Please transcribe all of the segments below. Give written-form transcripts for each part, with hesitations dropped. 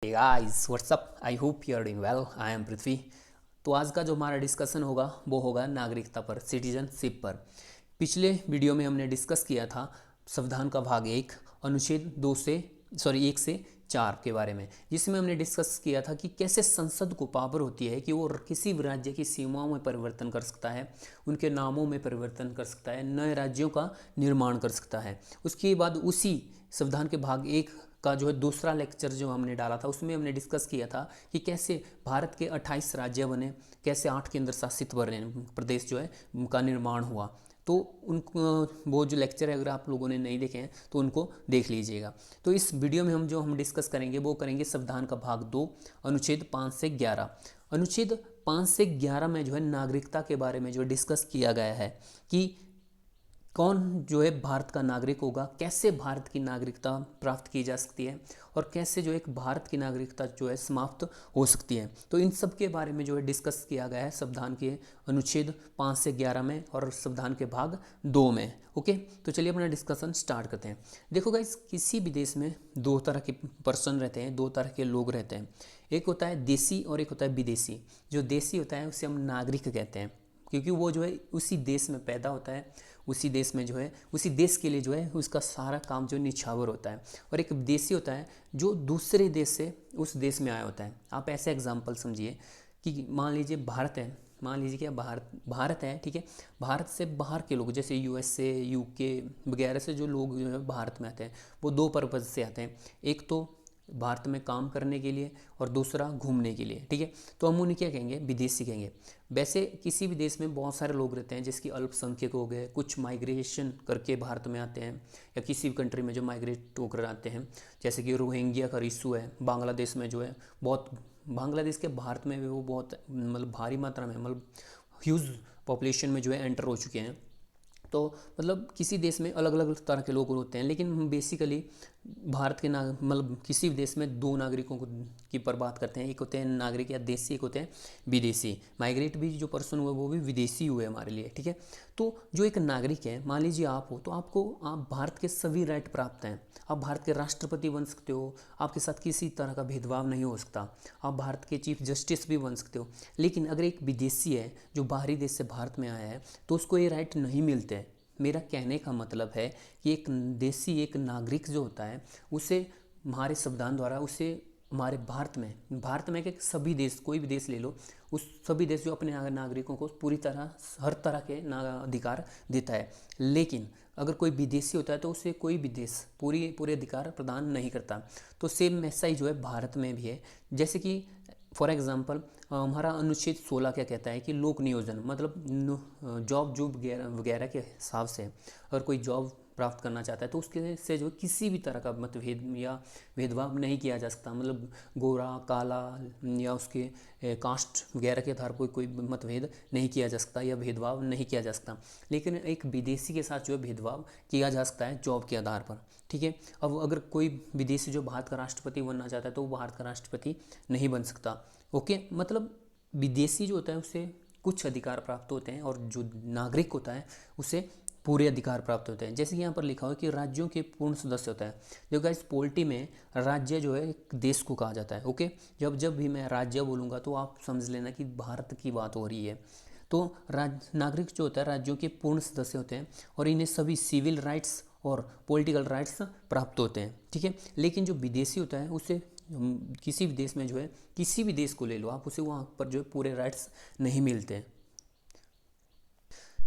Hey guys what's up, I hope you are doing well. I am Prithvi. तो आज का जो हमारा डिस्कशन होगा वो होगा नागरिकता पर, सिटीजनशिप पर। पिछले वीडियो में हमने डिस्कस किया था संविधान का भाग 1 अनुच्छेद 1 से 4 के बारे में, जिसमें हमने डिस्कस किया था कि कैसे संसद को पावर होती है कि वो किसी भी राज्य की सीमाओं में परिवर्तन कर सकता है, उनके नामों में परिवर्तन कर सकता है, नए राज्यों का निर्माण कर सकता है। उसके बाद उसी संविधान के भाग 1 का जो है दूसरा लेक्चर जो हमने डाला था उसमें हमने डिस्कस किया था कि कैसे भारत के 28 राज्य बने, कैसे 8 केंद्र शासित प्रदेश जो है उनका निर्माण हुआ। तो उन वो जो लेक्चर है अगर आप लोगों ने नहीं देखे हैं तो उनको देख लीजिएगा। तो इस वीडियो में हम डिस्कस करेंगे वो करेंगे संविधान का भाग 2 अनुच्छेद 5 से 11। अनुच्छेद 5 से 11 में जो है नागरिकता के बारे में जो डिस्कस किया गया है कि कौन जो है भारत का नागरिक होगा, कैसे भारत की नागरिकता प्राप्त की जा सकती है और कैसे जो एक भारत की नागरिकता जो है समाप्त हो सकती है। तो इन सब के बारे में जो है डिस्कस किया गया है संविधान के अनुच्छेद 5 से 11 में और संविधान के भाग 2 में। ओके, तो चलिए अपना डिस्कशन स्टार्ट करते हैं। देखो गाइस, किसी भी देश में दो तरह के पर्सन रहते हैं, दो तरह के लोग रहते हैं। एक होता है देसी और एक होता है विदेशी। जो देसी होता है उसे हम नागरिक कहते हैं, क्योंकि वो जो है उसी देश में पैदा होता है, उसी देश में जो है उसी देश के लिए जो है उसका सारा काम जो निछावर होता है। और एक विदेशी होता है जो दूसरे देश से उस देश में आया होता है। आप ऐसे एग्जांपल समझिए कि मान लीजिए भारत है, मान लीजिए क्या भारत है, ठीक है। भारत से बाहर के लोग जैसे यूएसए, यूके वगैरह से जो लोग जो है भारत में आते हैं वो दो पर्पज़ से आते हैं। एक तो भारत में काम करने के लिए और दूसरा घूमने के लिए, ठीक है। तो हम उन्हें क्या कहेंगे, विदेशी कहेंगे। वैसे किसी भी देश में बहुत सारे लोग रहते हैं जिसकी अल्पसंख्यक हो गए, कुछ माइग्रेशन करके भारत में आते हैं या किसी भी कंट्री में जो माइग्रेट होकर आते हैं, जैसे कि रोहिंग्या का इशू है बांग्लादेश में जो है बहुत, बांग्लादेश के भारत में भी वो बहुत मतलब भारी मात्रा में मतलब ह्यूज पॉपुलेशन में जो है एंटर हो चुके हैं। तो मतलब किसी देश में अलग अलग तरह के लोग होते हैं, लेकिन हम बेसिकली भारत के मतलब किसी भी देश में दो नागरिकों को की पर बात करते हैं। एक होते हैं नागरिक या देशी, एक होते हैं विदेशी। माइग्रेट भी जो पर्सन हुए वो भी विदेशी हुए हमारे लिए, ठीक है। तो जो एक नागरिक है, मान लीजिए आप हो, तो आप भारत के सभी राइट प्राप्त हैं। आप भारत के राष्ट्रपति बन सकते हो, आपके साथ किसी तरह का भेदभाव नहीं हो सकता। आप भारत के चीफ जस्टिस भी बन सकते हो। लेकिन अगर एक विदेशी है जो बाहरी देश से भारत में आया है तो उसको ये राइट नहीं मिलते। मेरा कहने का मतलब है कि एक देशी, एक नागरिक जो होता है उसे हमारे संविधान द्वारा उसे हमारे भारत में कि सभी देश, कोई भी देश ले लो, उस सभी देश जो अपने नागरिकों को पूरी तरह हर तरह के अधिकार देता है। लेकिन अगर कोई विदेशी होता है तो उसे कोई भी देश पूरे अधिकार प्रदान नहीं करता। तो सेम ऐसा ही जो है भारत में भी है। जैसे कि फॉर एग्जांपल हमारा अनुच्छेद 16 क्या कहता है कि लोक नियोजन मतलब जॉब वगैरह वगैरह के हिसाब से अगर कोई जॉब प्राप्त करना चाहता है तो उसके से जो किसी भी तरह का मतभेद या भेदभाव नहीं किया जा सकता। मतलब गोरा काला या उसके कास्ट वगैरह के आधार पर कोई मतभेद नहीं किया जा सकता या भेदभाव नहीं किया जा सकता। लेकिन एक विदेशी के साथ जो है भेदभाव किया जा सकता है जॉब के आधार पर, ठीक है। अब अगर कोई विदेशी जो भारत का राष्ट्रपति बनना चाहता है तो वो भारत का राष्ट्रपति नहीं बन सकता। ओके, मतलब विदेशी जो होता है उसे कुछ अधिकार प्राप्त होते हैं और जो नागरिक होता है उसे पूरे अधिकार प्राप्त होते हैं। जैसे कि यहाँ पर लिखा हुआ है कि राज्यों के पूर्ण सदस्य होता है। जो गाइस पोलिटी में राज्य जो है एक देश को कहा जाता है। ओके, जब भी मैं राज्य बोलूँगा तो आप समझ लेना कि भारत की बात हो रही है। तो नागरिक जो होता है राज्यों के पूर्ण सदस्य होते हैं और इन्हें सभी सिविल राइट्स और पॉलिटिकल राइट्स प्राप्त होते हैं, ठीक है। लेकिन जो विदेशी होता है उसे किसी भी देश में जो है, किसी भी देश को ले लो आप, उसे वहाँ पर जो है पूरे राइट्स नहीं मिलते हैं।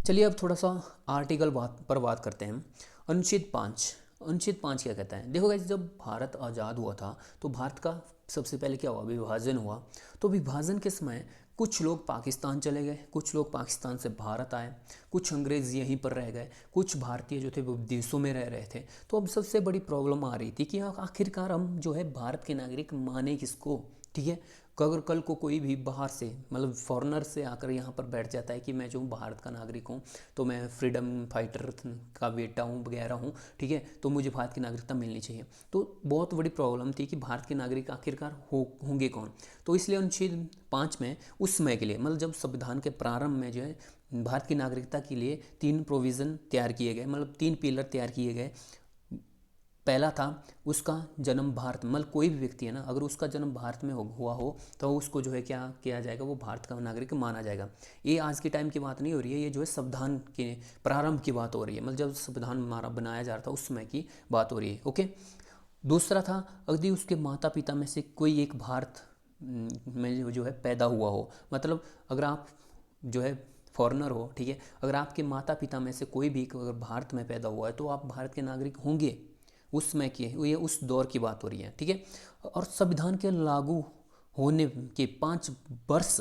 चलिए अब थोड़ा सा आर्टिकल बात करते हैं। अनुच्छेद 5 क्या कहता है। देखो गाइस, जब भारत आज़ाद हुआ था तो भारत का सबसे पहले क्या हुआ, विभाजन हुआ। तो विभाजन के समय कुछ लोग पाकिस्तान चले गए, कुछ लोग पाकिस्तान से भारत आए, कुछ अंग्रेज़ यहीं पर रह गए, कुछ भारतीय जो थे वो विदेशों में रह रहे थे। तो अब सबसे बड़ी प्रॉब्लम आ रही थी कि आखिरकार हम जो है भारत के नागरिक माने किसको, ठीक है। अगर कल को कोई भी बाहर से मतलब फॉरेनर से आकर यहाँ पर बैठ जाता है कि मैं जो भारत का नागरिक हूँ तो मैं फ्रीडम फाइटर का बेटा हूँ वगैरह हूँ, ठीक है, तो मुझे भारत की नागरिकता मिलनी चाहिए। तो बहुत बड़ी प्रॉब्लम थी कि भारत के नागरिक आखिरकार होंगे कौन। तो इसलिए अनुच्छेद 5 में उस समय के लिए मतलब जब संविधान के प्रारंभ में जो है भारत की नागरिकता के लिए 3 प्रोविज़न तैयार किए गए, मतलब 3 पिलर तैयार किए गए। पहला था उसका जन्म भारत, मतलब कोई भी व्यक्ति है ना, अगर उसका जन्म भारत में हुआ हो तो उसको जो है क्या किया जाएगा, वो भारत का नागरिक माना जाएगा। ये आज के टाइम की बात नहीं हो रही है, ये जो है संविधान के प्रारंभ की बात हो रही है, मतलब जब संविधान हमारा बनाया जा रहा था उस समय की बात हो रही है। ओके। दूसरा था यदि उसके माता पिता में से कोई एक भारत में जो है पैदा हुआ हो, मतलब अगर आप जो है फॉरेनर हो, ठीक है, अगर आपके माता पिता में से कोई भी अगर भारत में पैदा हुआ है तो आप भारत के नागरिक होंगे उस समय की, ये उस दौर की बात हो रही है, ठीक है। और संविधान के लागू होने के 5 वर्ष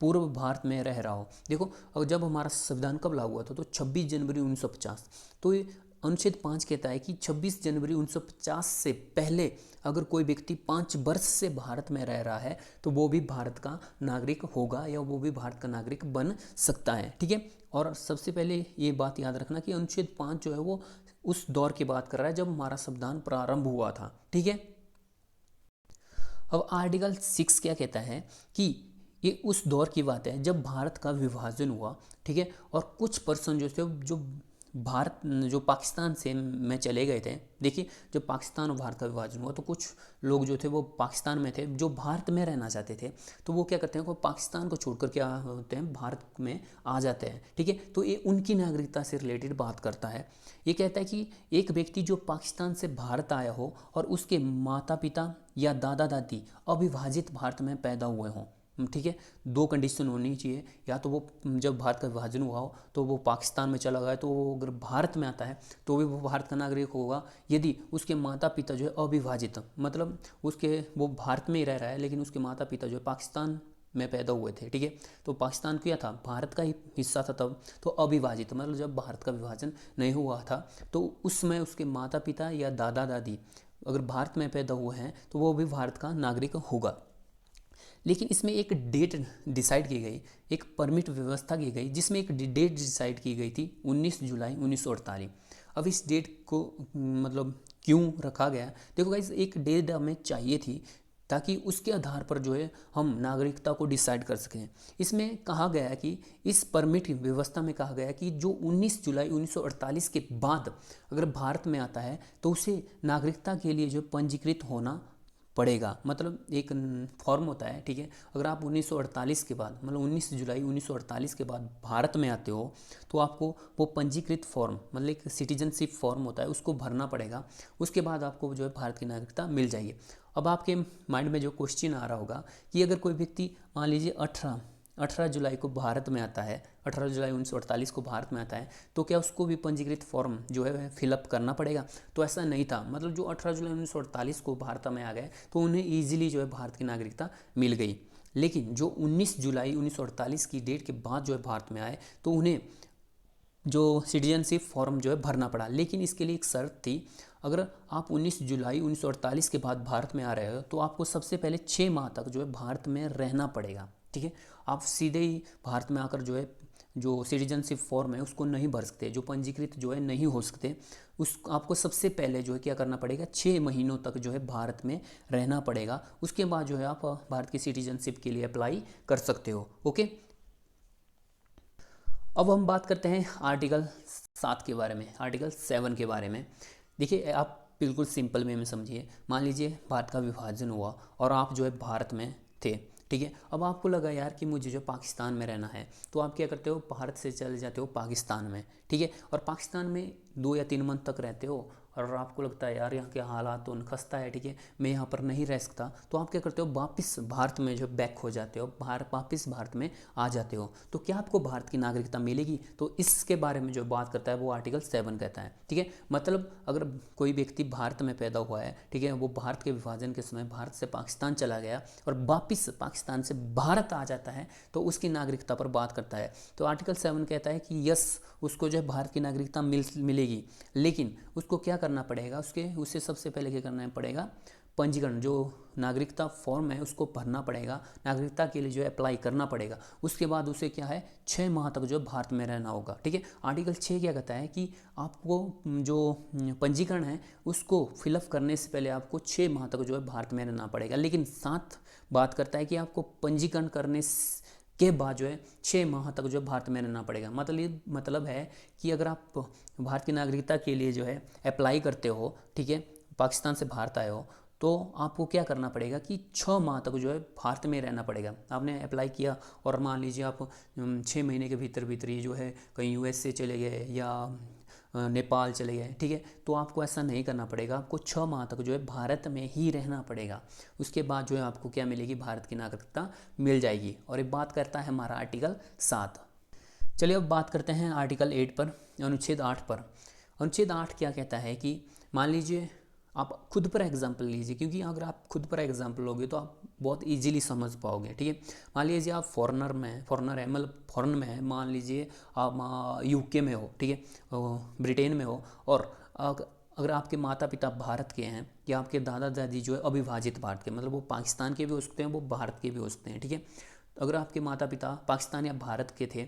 पूर्व भारत में रह रहा हो। देखो, और जब हमारा संविधान कब लागू हुआ था, तो 26 जनवरी 1950। तो ये अनुच्छेद 5 कहता है कि 26 जनवरी 1950 से पहले अगर कोई व्यक्ति 5 वर्ष से भारत में रह रहा है तो वो भी भारत का नागरिक होगा या वो भी भारत का नागरिक बन सकता है, ठीक है। और सबसे पहले ये बात याद रखना कि अनुच्छेद 5 जो है वो उस दौर की बात कर रहा है जब हमारा संविधान प्रारंभ हुआ था, ठीक है। अब आर्टिकल 6 क्या कहता है कि ये उस दौर की बात है जब भारत का विभाजन हुआ, ठीक है, और कुछ पर्सन जो थे जो भारत जो पाकिस्तान से में चले गए थे। देखिए, जब पाकिस्तान और भारत का विभाजन हुआ तो कुछ लोग जो थे वो पाकिस्तान में थे, जो भारत में रहना चाहते थे, तो वो क्या करते हैं, वो पाकिस्तान को छोड़कर क्या होते हैं, भारत में आ जाते हैं, ठीक है। तो ये उनकी नागरिकता से रिलेटेड बात करता है। ये कहता है कि एक व्यक्ति जो पाकिस्तान से भारत आया हो और उसके माता पिता या दादा दादी अविभाजित भारत में पैदा हुए हों, ठीक है, 2 कंडीशन होनी चाहिए, या तो वो जब भारत का विभाजन हुआ हो तो वो पाकिस्तान में चला गया, तो वो अगर भारत में आता है तो भी वो भारत का नागरिक होगा। यदि उसके माता पिता जो है अविभाजित, मतलब उसके वो भारत में ही रह रहा है लेकिन उसके माता पिता जो है पाकिस्तान में पैदा हुए थे, ठीक है, तो पाकिस्तान क्या था, भारत का ही हिस्सा था तब, तो अविभाजित मतलब जब भारत का विभाजन नहीं हुआ था तो उस समय उसके माता पिता या दादा दादी अगर भारत में पैदा हुए हैं तो वो भी भारत का नागरिक होगा। लेकिन इसमें एक डेट डिसाइड की गई, एक परमिट व्यवस्था की गई, जिसमें एक डेट डिसाइड की गई थी 19 जुलाई 1948। अब इस डेट को मतलब क्यों रखा गया, देखो गाइस, एक डेट हमें चाहिए थी ताकि उसके आधार पर जो है हम नागरिकता को डिसाइड कर सकें। इसमें कहा गया है कि इस परमिट व्यवस्था में कहा गया है कि जो 19 जुलाई 1948 के बाद अगर भारत में आता है तो उसे नागरिकता के लिए जो पंजीकृत होना पड़ेगा, मतलब एक फॉर्म होता है, ठीक है। अगर आप 1948 के बाद मतलब 19 जुलाई 1948 के बाद भारत में आते हो तो आपको वो पंजीकृत फॉर्म मतलब एक सिटीजनशिप फॉर्म होता है उसको भरना पड़ेगा। उसके बाद आपको जो है भारत की नागरिकता मिल जाएगी। अब आपके माइंड में जो क्वेश्चन आ रहा होगा कि अगर कोई व्यक्ति मान लीजिए 18 जुलाई को भारत में आता है, 18 जुलाई 1948 को भारत में आता है, तो क्या उसको भी पंजीकृत फॉर्म जो है फिलअप करना पड़ेगा? तो ऐसा नहीं था, मतलब जो 18 जुलाई 1948 को भारत में आ गए तो उन्हें ईजिली जो है भारत की नागरिकता मिल गई। लेकिन जो 19 जुलाई 1948 की डेट के बाद जो है भारत में आए तो उन्हें जो सिटीजनशिप फॉर्म जो है भरना पड़ा। लेकिन इसके लिए एक शर्त थी, अगर आप 19 जुलाई 1948 के बाद भारत में आ रहे हो तो आपको सबसे पहले 6 माह तक जो है भारत में रहना पड़ेगा, ठीक है। आप सीधे ही भारत में आकर जो है जो सिटीजनशिप फॉर्म है उसको नहीं भर सकते, जो पंजीकृत जो है नहीं हो सकते, उस आपको सबसे पहले जो है क्या करना पड़ेगा, 6 महीनों तक जो है भारत में रहना पड़ेगा। उसके बाद जो है आप भारत की सिटीजनशिप के लिए अप्लाई कर सकते हो। ओके, अब हम बात करते हैं आर्टिकल 7 के बारे में, आर्टिकल 7 के बारे में। देखिए, आप बिल्कुल सिंपल वे में समझिए। मान लीजिए भारत का विभाजन हुआ और आप जो है भारत में थे, ठीक है। अब आपको लगा यार कि मुझे जो पाकिस्तान में रहना है, तो आप क्या करते हो, भारत से चले जाते हो पाकिस्तान में, ठीक है। और पाकिस्तान में 2 या 3 मंथ तक रहते हो और आपको लगता है यार यहाँ के हालात तो खस्ता है, ठीक है, मैं यहाँ पर नहीं रह सकता, तो आप क्या करते हो, वापस भारत में जो बैक हो जाते हो, वापस भारत में आ जाते हो। तो क्या आपको भारत की नागरिकता मिलेगी? तो इसके बारे में जो बात करता है वो आर्टिकल 7 कहता है, ठीक है। मतलब अगर कोई व्यक्ति भारत में पैदा हुआ है, ठीक है, वो भारत के विभाजन के समय भारत से पाकिस्तान चला गया और वापस पाकिस्तान से भारत आ जाता है तो उसकी नागरिकता पर बात करता है। तो आर्टिकल 7 कहता है कि यस, उसको जो है भारत की नागरिकता मिलेगी, लेकिन उसको क्या करना पड़ेगा, उससे सबसे पहले क्या करना पड़ेगा, पंजीकरण, जो नागरिकता फॉर्म है उसको भरना पड़ेगा, नागरिकता के लिए जो है अप्लाई करना पड़ेगा। उसके बाद उसे क्या है, 6 माह तक जो भारत में रहना होगा, ठीक है। आर्टिकल 6 क्या कहता है कि आपको जो पंजीकरण है उसको फिलअप करने से पहले आपको 6 माह तक जो है भारत में रहना पड़ेगा। लेकिन साथ बात करता है कि आपको पंजीकरण करने के बाद जो है 6 माह तक जो भारत में रहना पड़ेगा। मतलब है कि अगर आप भारत की नागरिकता के लिए जो है अप्लाई करते हो, ठीक है, पाकिस्तान से भारत आए हो तो आपको क्या करना पड़ेगा कि 6 माह तक जो है भारत में रहना पड़ेगा। आपने अप्लाई किया और मान लीजिए आप 6 महीने के भीतर भीतर ये जो है कहीं यूएसए चले गए या नेपाल चले गए, ठीक है, तो आपको ऐसा नहीं करना पड़ेगा। आपको 6 माह तक जो है भारत में ही रहना पड़ेगा। उसके बाद जो है आपको क्या मिलेगी, भारत की नागरिकता मिल जाएगी। और ये बात करता है हमारा आर्टिकल 7। चलिए अब बात करते हैं आर्टिकल 8 पर, अनुच्छेद 8 पर। अनुच्छेद 8 क्या कहता है कि मान लीजिए आप खुद पर एग्जाम्पल लीजिए, क्योंकि अगर आप खुद पर एग्जाम्पल लोगे तो आप बहुत इजीली समझ पाओगे, ठीक है। मान लीजिए आप फॉरेनर है, मतलब फॉरेन में है, मान लीजिए आप यूके में हो, ठीक है, ब्रिटेन में हो, और अगर आपके माता पिता भारत के हैं या आपके दादा दादी जो है अविभाजित भारत के, मतलब वो पाकिस्तान के भी हो सकते हैं, वो भारत के भी हो सकते हैं, ठीक है। अगर आपके माता पिता पाकिस्तान या भारत के थे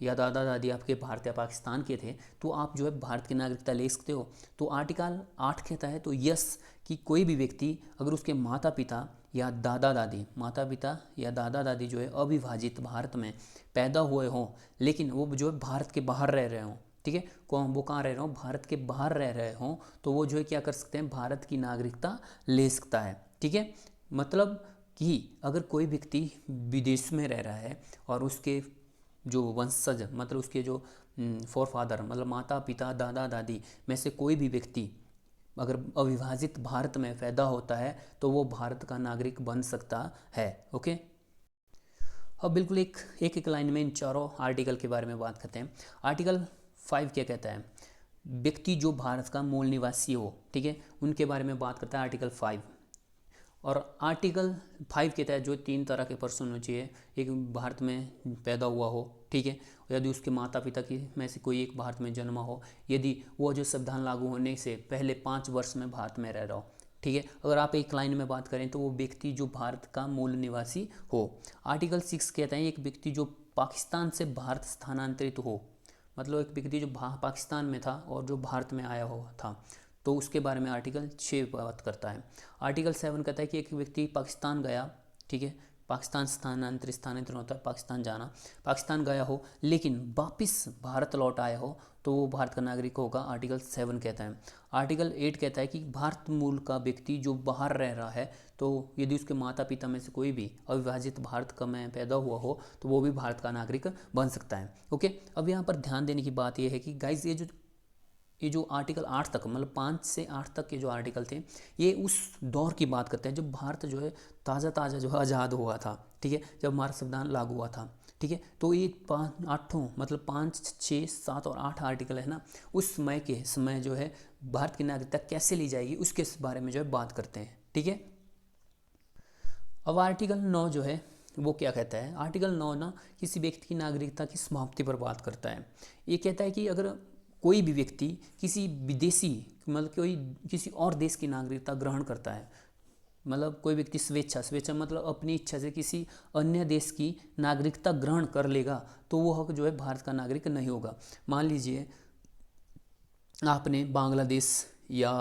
या दादा दादी आपके भारत या पाकिस्तान के थे तो आप जो है भारत की नागरिकता ले सकते हो। तो आर्टिकल 8 कहता है तो यस कि कोई भी व्यक्ति अगर उसके माता पिता या दादा दादी जो है अविभाजित भारत में पैदा हुए हों, लेकिन वो जो है भारत के बाहर रह रहे हों, ठीक है, वो कहाँ रह रहे हों, भारत के बाहर रह रहे हों, तो वो जो है क्या कर सकते हैं, भारत की नागरिकता ले सकता है, ठीक है। मतलब कि अगर कोई व्यक्ति विदेश में रह रहा है और उसके जो वंशज, मतलब उसके जो फोर फादर, मतलब माता पिता दादा दादी में से कोई भी व्यक्ति अगर अविभाजित भारत में पैदा होता है तो वो भारत का नागरिक बन सकता है। ओके, अब बिल्कुल एक लाइन में इन चारों आर्टिकल के बारे में बात करते हैं। आर्टिकल 5 क्या कहता है, व्यक्ति जो भारत का मूल निवासी हो, ठीक है, उनके बारे में बात करता है आर्टिकल 5। और आर्टिकल 5 कहता है जो 3 तरह के पर्सन होने चाहिए, एक भारत में पैदा हुआ हो, ठीक है, यदि उसके माता पिता की में से कोई एक भारत में जन्मा हो, यदि वो जो संविधान लागू होने से पहले 5 वर्ष में भारत में रह रहा हो, ठीक है। अगर आप एक लाइन में बात करें तो वो व्यक्ति जो भारत का मूल निवासी हो। आर्टिकल 6 कहता है एक व्यक्ति जो पाकिस्तान से भारत स्थानांतरित हो, मतलब एक व्यक्ति जो पाकिस्तान में था और जो भारत में आया हुआ था, तो उसके बारे में आर्टिकल 6 बात करता है। आर्टिकल 7 कहता है कि एक व्यक्ति पाकिस्तान गया, ठीक है, पाकिस्तान स्थानांतरित होता है, पाकिस्तान गया हो लेकिन वापस भारत लौट आया हो तो वो भारत का नागरिक होगा, आर्टिकल 7 कहता है। आर्टिकल 8 कहता है कि भारत मूल का व्यक्ति जो बाहर रह रहा है तो यदि उसके माता पिता में से कोई भी अविभाजित भारत का में पैदा हुआ हो तो वो भी भारत का नागरिक बन सकता है। ओके, अब यहाँ पर ध्यान देने की बात यह है कि गाइज ये जो आर्टिकल 8 तक, मतलब 5 से 8 तक के जो आर्टिकल थे, ये उस दौर की बात करते हैं जब भारत जो है ताज़ा जो है आज़ाद हुआ था, ठीक है, जब हमारा संविधान लागू हुआ था, ठीक है। तो ये 5, 6, 7 और 8 आर्टिकल है ना, उस समय जो है भारत की नागरिकता कैसे ली जाएगी उसके बारे में जो है बात करते हैं, ठीक है। अब आर्टिकल 9 जो है वो क्या कहता है, आर्टिकल 9 ना किसी व्यक्ति की नागरिकता की समाप्ति पर बात करता है। ये कहता है कि अगर कोई भी व्यक्ति किसी विदेशी, मतलब कोई किसी और देश की नागरिकता ग्रहण करता है, मतलब कोई व्यक्ति स्वेच्छा मतलब अपनी इच्छा से किसी अन्य देश की नागरिकता ग्रहण कर लेगा तो वो हक जो है भारत का नागरिक नहीं होगा। मान लीजिए आपने बांग्लादेश या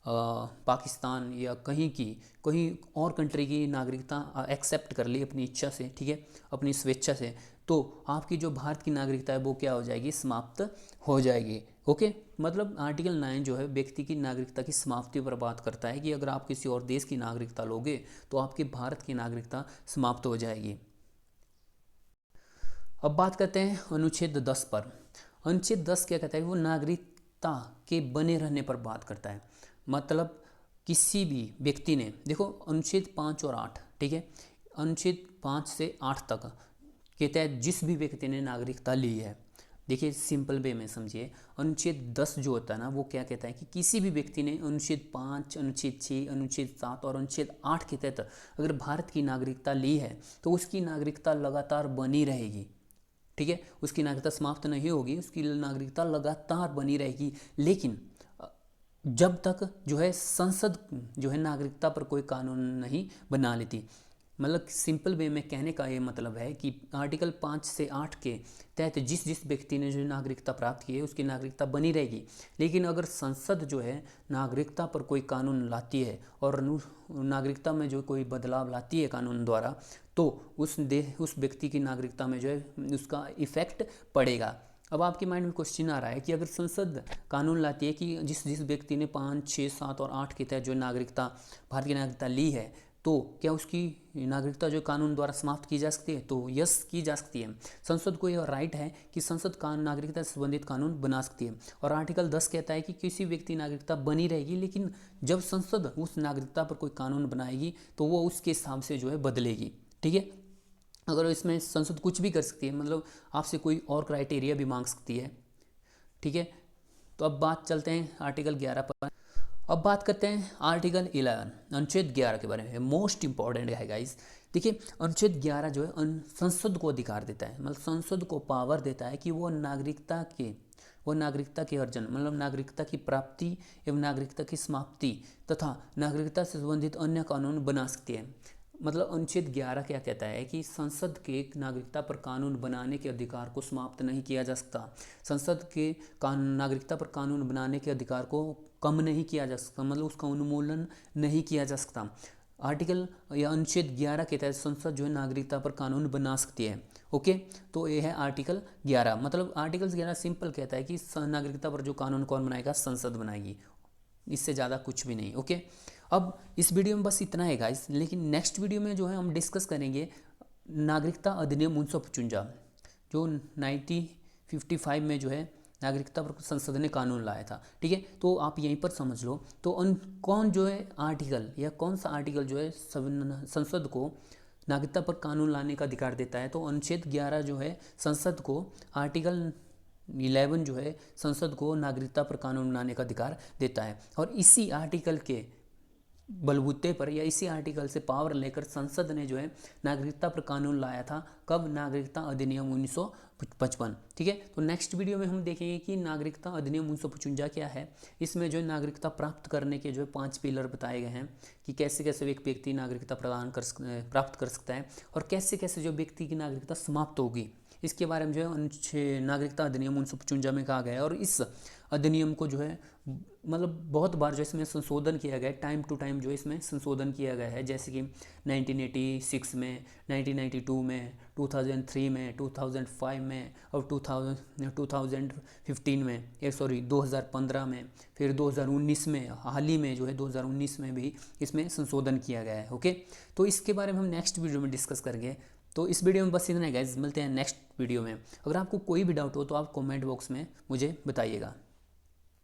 पाकिस्तान या कहीं और कंट्री की नागरिकता एक्सेप्ट कर ली अपनी इच्छा से, ठीक है, अपनी स्वेच्छा से, तो आपकी जो भारत की नागरिकता है वो क्या हो जाएगी, समाप्त हो जाएगी। ओके, मतलब आर्टिकल 9 जो है व्यक्ति की नागरिकता की समाप्ति पर बात करता है कि अगर आप किसी और देश की नागरिकता लोगे तो आपकी भारत की नागरिकता समाप्त हो जाएगी। अब बात करते हैं अनुच्छेद 10 पर। अनुच्छेद 10 क्या कहता है, वो नागरिकता के बने रहने पर बात करता है। मतलब किसी भी व्यक्ति ने, देखो अनुच्छेद 5 और 8, ठीक है, अनुच्छेद 5 से 8 तक कहता है जिस भी व्यक्ति ने नागरिकता ली है, देखिए सिंपल वे में समझिए, अनुच्छेद 10 जो होता है ना वो क्या कहता है कि किसी भी व्यक्ति ने अनुच्छेद 5, अनुच्छेद 6, अनुच्छेद 7 और अनुच्छेद 8 के तहत अगर भारत की नागरिकता ली है तो उसकी नागरिकता लगातार बनी रहेगी, ठीक है, उसकी नागरिकता समाप्त नहीं होगी, उसकी नागरिकता लगातार बनी रहेगी। लेकिन जब तक जो है संसद जो है नागरिकता पर कोई कानून नहीं बना लेती। मतलब सिंपल वे में कहने का ये मतलब है कि आर्टिकल 5 से 8 के तहत जिस व्यक्ति ने जो नागरिकता प्राप्त की है उसकी नागरिकता बनी रहेगी। लेकिन अगर संसद जो है नागरिकता पर कोई कानून लाती है और नागरिकता में जो कोई बदलाव लाती है कानून द्वारा, तो उस व्यक्ति की नागरिकता में जो है उसका इफेक्ट पड़ेगा। अब आपके माइंड में क्वेश्चन आ रहा है कि अगर संसद कानून लाती है कि जिस जिस व्यक्ति ने 5, 6, 7 और 8 के तहत जो नागरिकता, भारतीय नागरिकता ली है, तो क्या उसकी नागरिकता जो कानून द्वारा समाप्त की जा सकती है? तो यस, की जा सकती है। संसद को यह राइट है कि संसद नागरिकता से संबंधित कानून बना सकती है। और आर्टिकल 10 कहता है कि किसी व्यक्ति की नागरिकता बनी रहेगी, लेकिन जब संसद उस नागरिकता पर कोई कानून बनाएगी तो वो उसके हिसाब से जो है बदलेगी। ठीक है, अगर इसमें संसद कुछ भी कर सकती है, मतलब आपसे कोई और क्राइटेरिया भी मांग सकती है। ठीक है, तो अब बात चलते हैं आर्टिकल 11 पर। अब बात करते हैं आर्टिकल 11, अनुच्छेद 11 के बारे में। मोस्ट इंपॉर्टेंट है गाइस। देखिए, अनुच्छेद 11 जो है संसद को अधिकार देता है, मतलब संसद को पावर देता है कि वो नागरिकता के अर्जन, मतलब नागरिकता की प्राप्ति एवं नागरिकता की समाप्ति तथा नागरिकता से संबंधित अन्य कानून बना सकती है। मतलब अनुच्छेद 11 क्या कहता है कि संसद के नागरिकता पर कानून बनाने के अधिकार को समाप्त नहीं किया जा सकता। संसद के नागरिकता पर कानून बनाने के अधिकार को कम नहीं किया जा सकता, मतलब उसका उन्मूलन नहीं किया जा सकता। आर्टिकल या अनुच्छेद 11 के तहत संसद जो है नागरिकता पर कानून बना सकती है। ओके, तो ये है आर्टिकल 11। मतलब आर्टिकल 11 सिंपल कहता है कि नागरिकता पर जो कानून कौन बनाएगा? संसद बनाएगी, इससे ज़्यादा कुछ भी नहीं। ओके, अब इस वीडियो में बस इतना है गाइस, लेकिन नेक्स्ट वीडियो में जो है हम डिस्कस करेंगे नागरिकता अधिनियम 1955, जो 1955 में जो है नागरिकता पर संसद ने कानून लाया था। ठीक है, तो आप यहीं पर समझ लो। तो कौन जो है आर्टिकल या कौन सा आर्टिकल जो है संसद को नागरिकता पर कानून लाने का अधिकार देता है? तो अनुच्छेद 11 जो है संसद को, आर्टिकल 11 जो है संसद को नागरिकता पर कानून बनाने का अधिकार देता है। और इसी आर्टिकल के बलबूते पर या इसी आर्टिकल से पावर लेकर संसद ने जो है नागरिकता पर कानून लाया था। कब? नागरिकता अधिनियम 1955। ठीक है, तो नेक्स्ट वीडियो में हम देखेंगे कि नागरिकता अधिनियम 1955 क्या है। इसमें जो नागरिकता प्राप्त करने के जो 5 पिलर बताए गए हैं कि कैसे कैसे एक व्यक्ति नागरिकता प्राप्त कर सकता है और कैसे कैसे जो व्यक्ति की नागरिकता समाप्त होगी, इसके बारे में जो है नागरिकता अधिनियम 1955 में कहा गया है। और इस अधिनियम को जो है मतलब बहुत बार जो इसमें संशोधन किया गया है, टाइम टू टाइम जो इसमें संशोधन किया गया है, जैसे कि 1986 में, 1992 में, 2003 में, 2005 में और 2015 में, 2015 में, फिर 2019 में, हाल ही में जो है 2019 में भी इसमें संशोधन किया गया है। ओके, तो इसके बारे में हम नेक्स्ट वीडियो में डिस्कस करेंगे। तो इस वीडियो में बस इतना है गाइस, मिलते हैं नेक्स्ट वीडियो में। अगर आपको कोई भी डाउट हो तो आप कमेंट बॉक्स में मुझे बताइएगा।